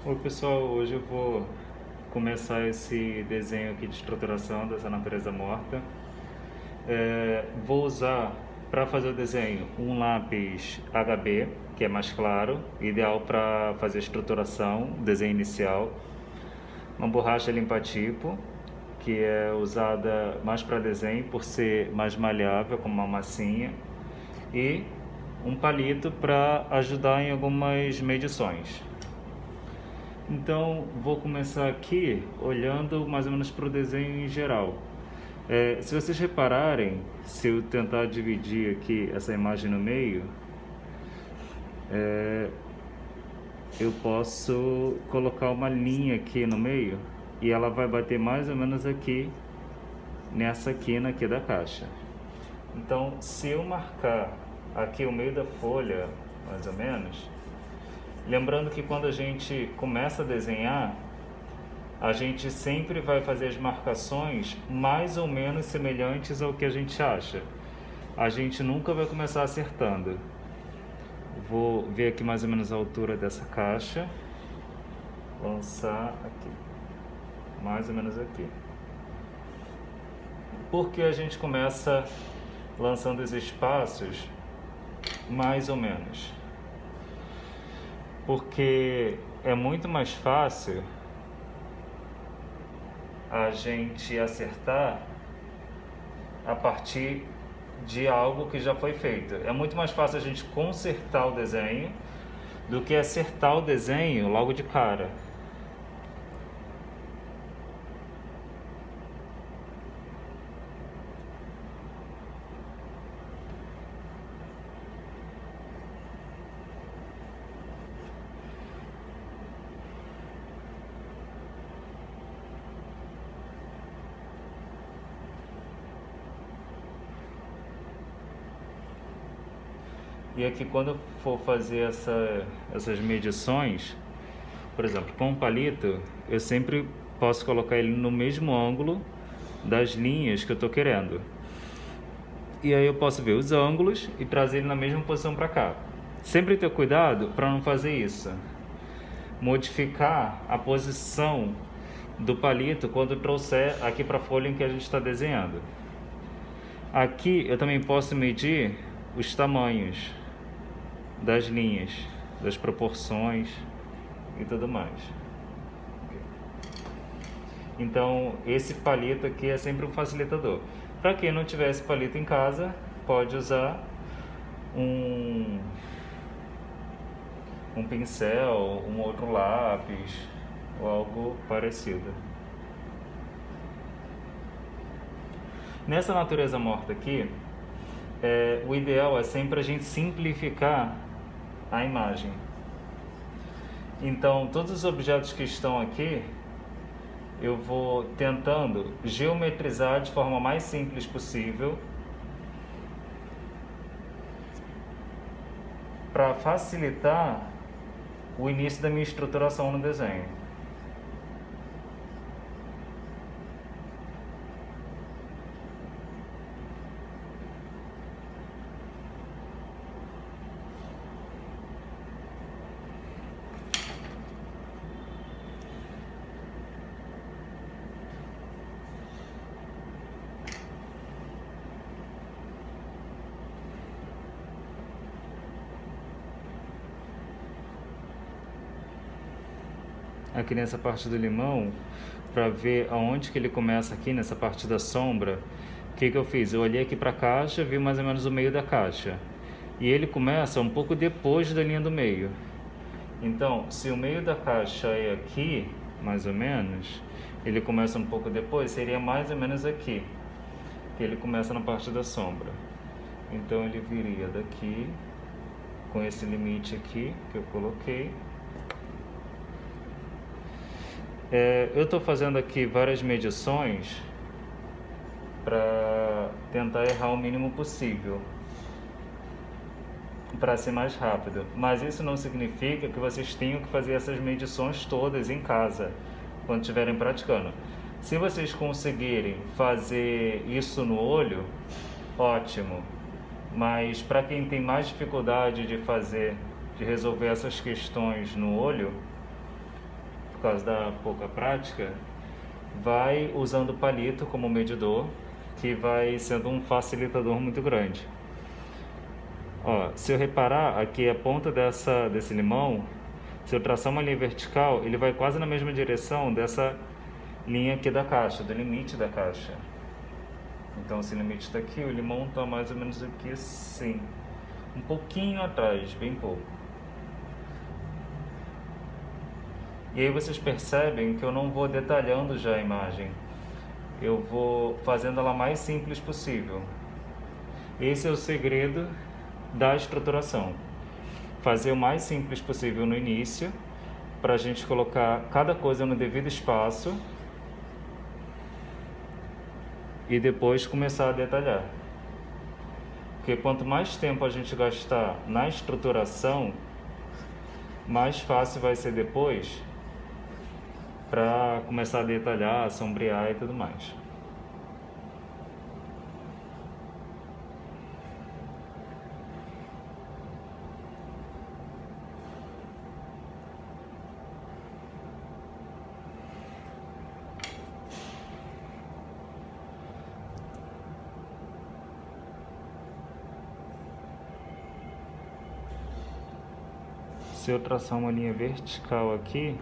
Oi pessoal, hoje eu vou começar esse desenho aqui de estruturação dessa natureza morta. Vou usar para fazer o desenho um lápis HB, que é mais claro, ideal para fazer estruturação, desenho inicial. Uma borracha limpa-tipo, que é usada mais para desenho por ser mais maleável, como uma massinha. E um palito para ajudar em algumas medições. Então, vou começar aqui olhando mais ou menos para o desenho em geral. Se vocês repararem, se eu tentar dividir aqui essa imagem no meio, eu posso colocar uma linha aqui no meio e ela vai bater mais ou menos aqui, nessa quina aqui da caixa. Então, se eu marcar aqui o meio da folha, mais ou menos, lembrando que quando a gente começa a desenhar, a gente sempre vai fazer as marcações mais ou menos semelhantes ao que a gente acha. A gente nunca vai começar acertando. Vou ver aqui mais ou menos a altura dessa caixa. Lançar aqui. Mais ou menos aqui. Porque a gente começa lançando os espaços mais ou menos. Porque é muito mais fácil a gente acertar a partir de algo que já foi feito. É muito mais fácil a gente consertar o desenho do que acertar o desenho logo de cara. E aqui quando eu for fazer essas medições, por exemplo, com um palito, eu sempre posso colocar ele no mesmo ângulo das linhas que eu estou querendo. E aí eu posso ver os ângulos e trazer ele na mesma posição para cá. Sempre ter cuidado para não fazer isso. Modificar a posição do palito quando trouxer aqui para a folha em que a gente está desenhando. Aqui eu também posso medir os tamanhos das linhas, das proporções e tudo mais. Então esse palito aqui é sempre um facilitador. Para quem não tiver esse palito em casa, pode usar um pincel, um outro lápis ou algo parecido. Nessa natureza morta aqui, o ideal é sempre a gente simplificar a imagem. Então, todos os objetos que estão aqui, eu vou tentando geometrizar de forma mais simples possível para facilitar o início da minha estruturação no desenho. Aqui nessa parte do limão, para ver aonde que ele começa aqui, nessa parte da sombra, o que eu fiz? Eu olhei aqui para a caixa, vi mais ou menos o meio da caixa. E ele começa um pouco depois da linha do meio. Então, se o meio da caixa é aqui, mais ou menos, ele começa um pouco depois, seria mais ou menos aqui, que ele começa na parte da sombra. Então ele viria daqui, com esse limite aqui que eu coloquei. Eu estou fazendo aqui várias medições para tentar errar o mínimo possível, para ser mais rápido. Mas isso não significa que vocês tenham que fazer essas medições todas em casa, quando estiverem praticando. Se vocês conseguirem fazer isso no olho, ótimo. Mas para quem tem mais dificuldade de resolver essas questões no olho, por causa da pouca prática, vai usando o palito como medidor, que vai sendo um facilitador muito grande. Ó, se eu reparar aqui a ponta desse limão, se eu traçar uma linha vertical, ele vai quase na mesma direção dessa linha aqui da caixa, do limite da caixa. Então esse limite está aqui, o limão está mais ou menos aqui assim, um pouquinho atrás, bem pouco. E aí vocês percebem que eu não vou detalhando já a imagem, eu vou fazendo ela mais simples possível. Esse é o segredo da estruturação. Fazer o mais simples possível no início, para a gente colocar cada coisa no devido espaço e depois começar a detalhar. Porque quanto mais tempo a gente gastar na estruturação, mais fácil vai ser depois para começar a detalhar, sombrear e tudo mais. Se eu traçar uma linha vertical aqui,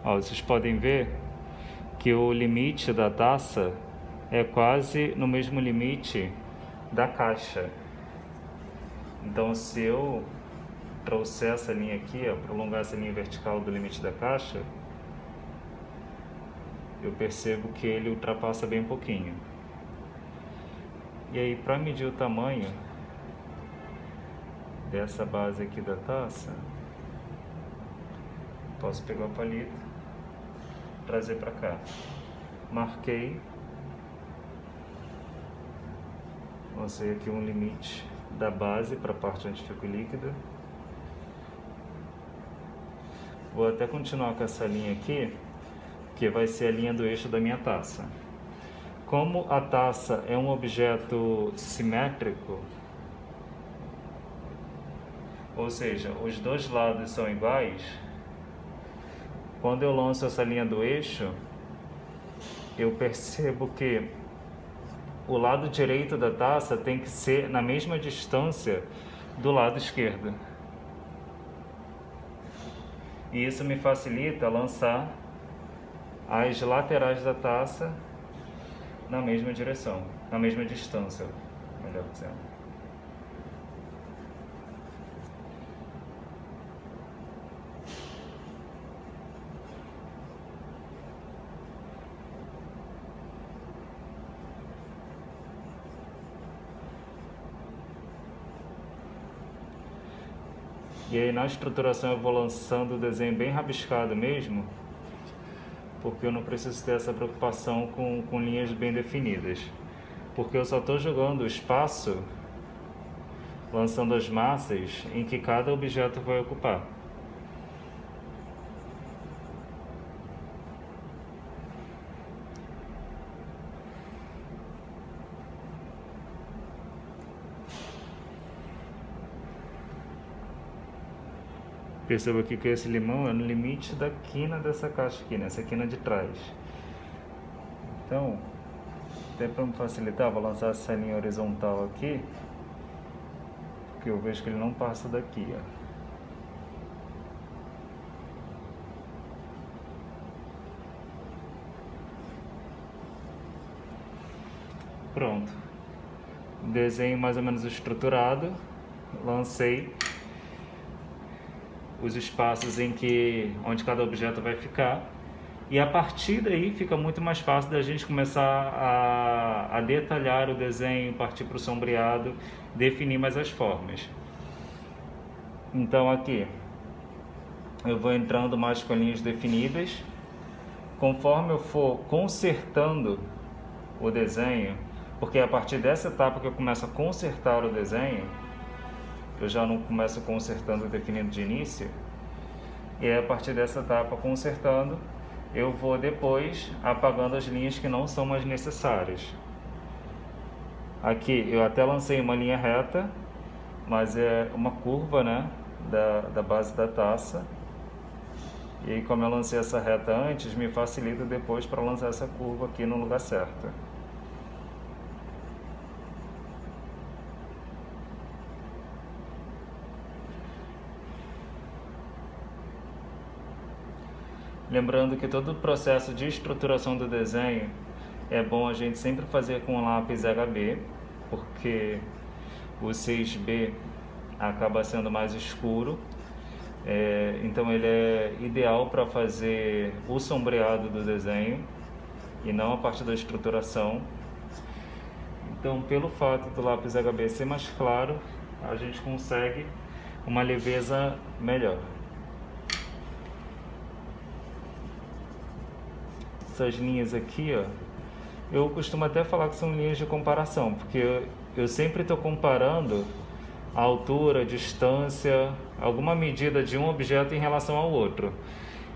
ó, vocês podem ver que o limite da taça é quase no mesmo limite da caixa. Então, se eu trouxer essa linha aqui, ó, prolongar essa linha vertical do limite da caixa, eu percebo que ele ultrapassa bem pouquinho. E aí, para medir o tamanho dessa base aqui da taça, posso pegar o palito, trazer para cá. Marquei, lancei aqui um limite da base para a parte onde fica o líquido. Vou até continuar com essa linha aqui, que vai ser a linha do eixo da minha taça. Como a taça é um objeto simétrico, ou seja, os dois lados são iguais, quando eu lanço essa linha do eixo, eu percebo que o lado direito da taça tem que ser na mesma distância do lado esquerdo. E isso me facilita lançar as laterais da taça na mesma direção, na mesma distância, melhor dizendo. E aí na estruturação eu vou lançando o desenho bem rabiscado mesmo, porque eu não preciso ter essa preocupação com linhas bem definidas. Porque eu só estou jogando o espaço, lançando as massas em que cada objeto vai ocupar. Perceba aqui que esse limão é no limite da quina dessa caixa aqui, nessa quina de trás. Então, até para me facilitar, vou lançar essa linha horizontal aqui, porque eu vejo que ele não passa daqui, ó. Pronto. Desenho mais ou menos estruturado, lancei os espaços onde cada objeto vai ficar, e a partir daí fica muito mais fácil da gente começar a detalhar o desenho, partir para o sombreado, definir mais as formas. Então aqui eu vou entrando mais com linhas definidas. Conforme eu for consertando o desenho, porque é a partir dessa etapa que eu começo a consertar o desenho, eu já não começo consertando e definindo de início, e é a partir dessa etapa consertando, eu vou depois apagando as linhas que não são mais necessárias. Aqui eu até lancei uma linha reta, mas é uma curva, né? da base da taça. E aí, como eu lancei essa reta antes, me facilita depois para lançar essa curva aqui no lugar certo. Lembrando que todo o processo de estruturação do desenho é bom a gente sempre fazer com o lápis HB, porque o 6B acaba sendo mais escuro. Então ele é ideal para fazer o sombreado do desenho e não a parte da estruturação. Então, pelo fato do lápis HB ser mais claro, a gente consegue uma leveza melhor. Essas linhas aqui, ó, eu costumo até falar que são linhas de comparação, porque eu sempre estou comparando a altura, a distância, alguma medida de um objeto em relação ao outro.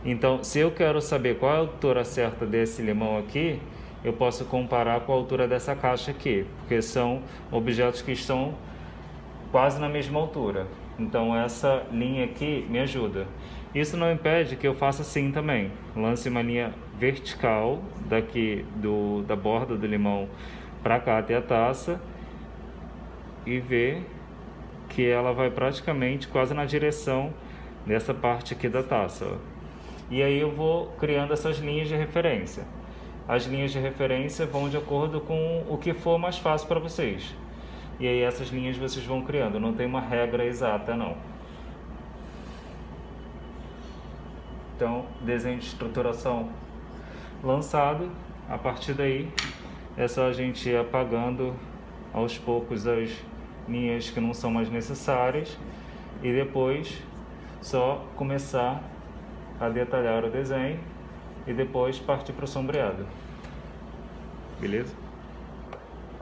Então, se eu quero saber qual é a altura certa desse limão aqui, eu posso comparar com a altura dessa caixa aqui, porque são objetos que estão quase na mesma altura. Então, essa linha aqui me ajuda. Isso não impede que eu faça assim também. Lance uma linha vertical daqui da borda do limão para cá até a taça e ver que ela vai praticamente quase na direção dessa parte aqui da taça, ó. E aí eu vou criando essas linhas de referência. As linhas de referência vão de acordo com o que for mais fácil para vocês. E aí essas linhas vocês vão criando, não tem uma regra exata não. Então, desenho de estruturação lançado. A partir daí é só a gente ir apagando aos poucos as linhas que não são mais necessárias e depois só começar a detalhar o desenho e depois partir para o sombreado. Beleza?